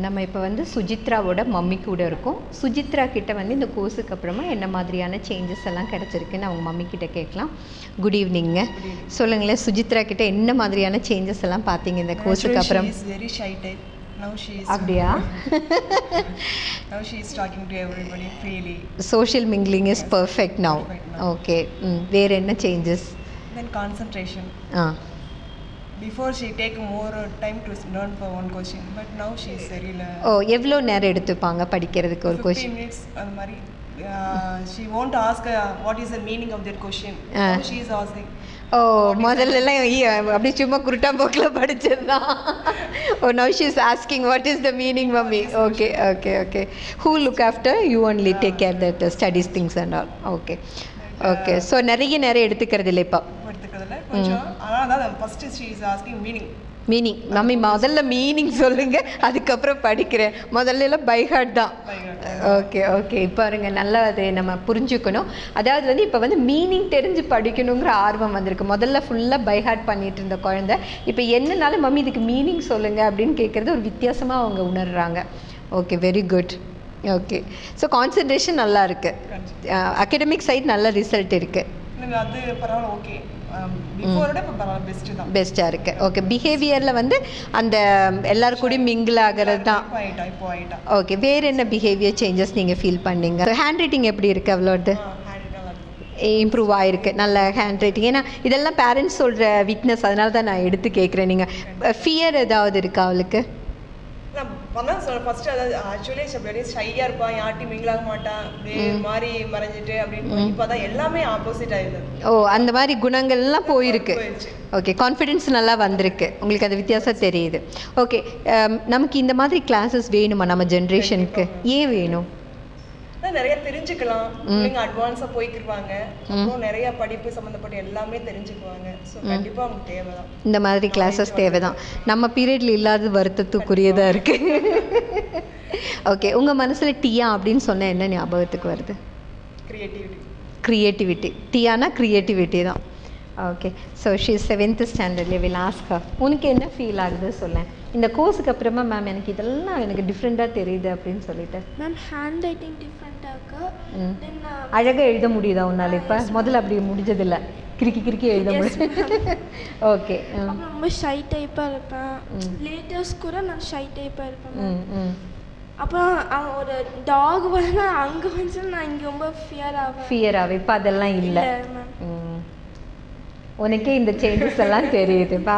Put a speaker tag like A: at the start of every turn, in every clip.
A: நம்ம இப்போ வந்து சுஜித்ராவோட மம்மி கூட இருக்கோம். சுஜித்ரா கிட்ட வந்து இந்த கோர்ஸுக்கு அப்புறமா என்ன மாதிரியான சேஞ்சஸ் எல்லாம் கிடச்சிருக்குன்னு அவங்க மம்மி கிட்ட கேட்கலாம். Good evening. சொல்லுங்களேன், சுஜித்ரா கிட்ட என்ன மாதிரியான சேஞ்சஸ் எல்லாம் பார்த்தீங்க இந்த கோர்ஸுக்கு அப்புறம்? அப்படியா?
B: Now she is talking to everybody freely.
A: Social mingling is perfect now. Okay. வேற என்ன changes?
B: Then concentration. Before she take more time to learn for one question, but now she is very
A: எவ்வளோ நேரம் எடுத்துப்பாங்க படிக்கிறதுக்கு ஒரு question?
B: 15 minutes அந்த மாதிரி. She won't ask what is the meaning of that question. Now she is asking.
A: முதல்லலாம் அப்படி சும்மா குருட்டாம்போக்கில் படிச்சது தான். now she is asking what is the meaning, mummy. Okay. Who look after? You only take care that studies things and all. Okay. So நிறைய எடுத்துக்கிறது இல்லை இப்போ.
B: கொஞ்சம் அதான் first she is asking meaning.
A: Mummy முதல்ல மீனிங் சொல்லுங்க, அதுக்கப்புறம் படிக்கிறேன். முதல்ல எல்லாம் பை ஹார்ட் தான். ஓகே இப்போ பாருங்க, நல்லா அது நம்ம புரிஞ்சுக்கணும். அதாவது வந்து இப்போ வந்து மீனிங் தெரிஞ்சு படிக்கணுங்கிற ஆர்வம் வந்திருக்கு. முதல்ல ஃபுல்லாக பை ஹார்ட் பண்ணிட்டு இருந்த குழந்தை இப்போ என்னன்னாலும் மம்மி இதுக்கு மீனிங் சொல்லுங்க அப்படின்னு கேட்குறது ஒரு வித்தியாசமாக அவங்க உணர்றாங்க. Okay, very good. Okay, so concentration நல்லா இருக்கு. அகடமிக் சைட் நல்ல ரிசல்ட் இருக்கு.
B: அது பரவாயில்ல. ஓகே, பிஃபோரோட இப்போ பரவாயில்ல, பெஸ்ட் தான்,
A: பெஸ்ட்டாக இருக்கு. ஓகே, பிஹேவியரில் வந்து அந்த எல்லாரும் கூடயும் மிங்கிள் ஆகிறது தான். ஓகே, வேறு என்ன பிஹேவியர் சேஞ்சஸ் நீங்கள் ஃபீல் பண்ணீங்க? ஹேண்ட் ரைட்டிங் எப்படி இருக்குது? அவ்வளோது இம்ப்ரூவ் ஆகிருக்கு, நல்ல ஹேண்ட் ரைட்டிங். ஏன்னா இதெல்லாம் பேரண்ட்ஸ் சொல்கிற வீக்னஸ், அதனால தான் நான் எடுத்து கேட்குறேன். நீங்கள் ஃபியர் ஏதாவது இருக்கா அவளுக்கு?
B: ஃபர்ஸ்ட் அதாவது ஆக்சுவலி வெரி ஷையாக இருப்பான், யார்ட்டையும் மிங்கிளாக மாட்டான், மாதிரி மறைஞ்சிட்டு அப்படின்னு. இப்போ தான் எல்லாமே ஆப்போசிட் ஆயிடுது.
A: அந்த மாதிரி குணங்கள்லாம் போயிருக்கு. ஓகே, கான்ஃபிடென்ஸ் நல்லா வந்திருக்கு, உங்களுக்கு அது வித்தியாசம் தெரியுது. ஓகே, நமக்கு இந்த மாதிரி கிளாஸஸ் வேணுமா நம்ம ஜென்ரேஷனுக்கு? ஏன் வேணும்?
B: நிறைய தெரிஞ்சுக்கலாம், பிள்ளைங்க அட்வான்ஸாக போய்க்கிருவாங்க, அப்புறம் நிறைய படிப்பு சம்மந்தப்பட்ட எல்லாமே தெரிஞ்சுக்குவாங்க. ஸோ கண்டிப்பாக அவங்களுக்கு தேவை தான்
A: இந்த மாதிரி கிளாஸஸ், தேவை தான். நம்ம பீரியட்ல இல்லாத வருத்தத்துக்குரியதாக இருக்கு. ஓகே, உங்கள் மனசில் டியா அப்படின்னு சொன்னால் என்ன ஞாபகத்துக்கு வருது? கிரியேட்டிவிட்டி. டியானா கிரியேட்டிவிட்டி தான். Okay, so she is 7th standard. Will ask her, உனக்கு என்ன ஃபீல் ஆகுது சொல்லேன் இந்த கோர்ஸுக்கு அப்புறமா? மேம் எனக்கு இதெல்லாம் எனக்கு டிஃப்ரெண்ட்டாக தெரியுது அப்படின்னு சொல்லிட்டு.
C: மேம் ஹேண்ட் ரைட்டிங் டிஃப்ரெண்ட்டாக இருக்கு.
A: அழகாக எழுத முடியுதா உன்னால்? இப்போ முதல்ல அப்படி முடிஞ்சதில்லை, கிறுக்கி எழுத முடியும். ஓகே,
C: ரொம்ப ஷை டைப்பாக இருப்பேன். லேட்டர்ஸ் கூட நான் ஷை டைப்பாக இருப்பேன். அப்புறம் ஒரு டாக் வந்து அங்கே வந்து நான் இங்கே ரொம்ப ஃபியராகவே.
A: இப்போ அதெல்லாம் இல்லை. உனக்கே இந்த சேஞ்சஸ் எல்லாம் தெரியுது. வா,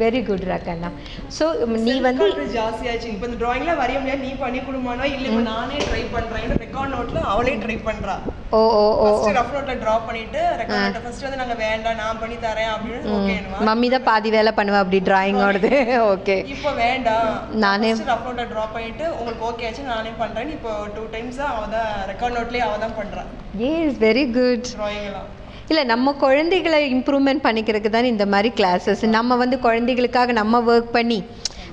A: வெரி குட் ராக்கண்ணா. ஸோ நீ வந்து
B: ஜாஸ்தியாச்சு. இப்போ இந்த ட்ராயிங்லாம் வரைய முடியாது, நீ பண்ணி கொடுமானோ இல்லை இப்போ நானே ட்ரை பண்ணுறேன். ரெக்கார்ட் நோட்டில் அவளே ட்ரை பண்ணுறா. ஃபர்ஸ்ட் ரஃப் நோட்டில் ட்ரா பண்ணிட்டு ரெக்கார்ட் நோட்டை ஃபர்ஸ்ட் வந்து நாங்கள் வேண்டாம் நான் பண்ணி தரேன் அப்படின்னு. ஓகே,
A: மம்மி தான் பாதி வேலை பண்ணுவேன் அப்படி டிராயிங்கோடது. ஓகே,
B: இப்போ வேண்டாம்,
A: நானே
B: ரஃப் நோட்டை ட்ரா பண்ணிட்டு உங்களுக்கு ஓகே ஆச்சு நானே பண்ணுறேன்னு. இப்போ 2 times அவள் தான் ரெக்கார்ட் நோட்லேயே அவள் தான் பண்ணுறான்.
A: S, very good.
B: ட்ராயிங்லாம்
A: இல்லை, நம்ம குழந்தைகளை இம்ப்ரூவ்மெண்ட் பண்ணிக்கிறதுக்கு தான் இந்த மாதிரி கிளாஸஸ். நம்ம வந்து குழந்தைகளுக்காக நம்ம ஒர்க் பண்ணி,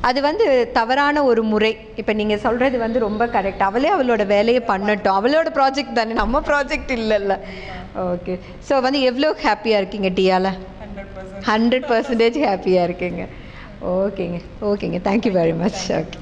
A: அது வந்து தவறான ஒரு முறை. இப்போ நீங்கள் சொல்கிறது வந்து ரொம்ப கரெக்ட். அவளே அவளோட வேலையை பண்ணட்டும், அவளோட ப்ராஜெக்ட் தானே, நம்ம ப்ராஜெக்ட் இல்லைல்ல. ஓகே, ஸோ வந்து எவ்வளோ ஹாப்பியாக இருக்கீங்க டியால? 100% ஹாப்பியாக இருக்கீங்க. ஓகேங்க. Thank you very much. ஓகே.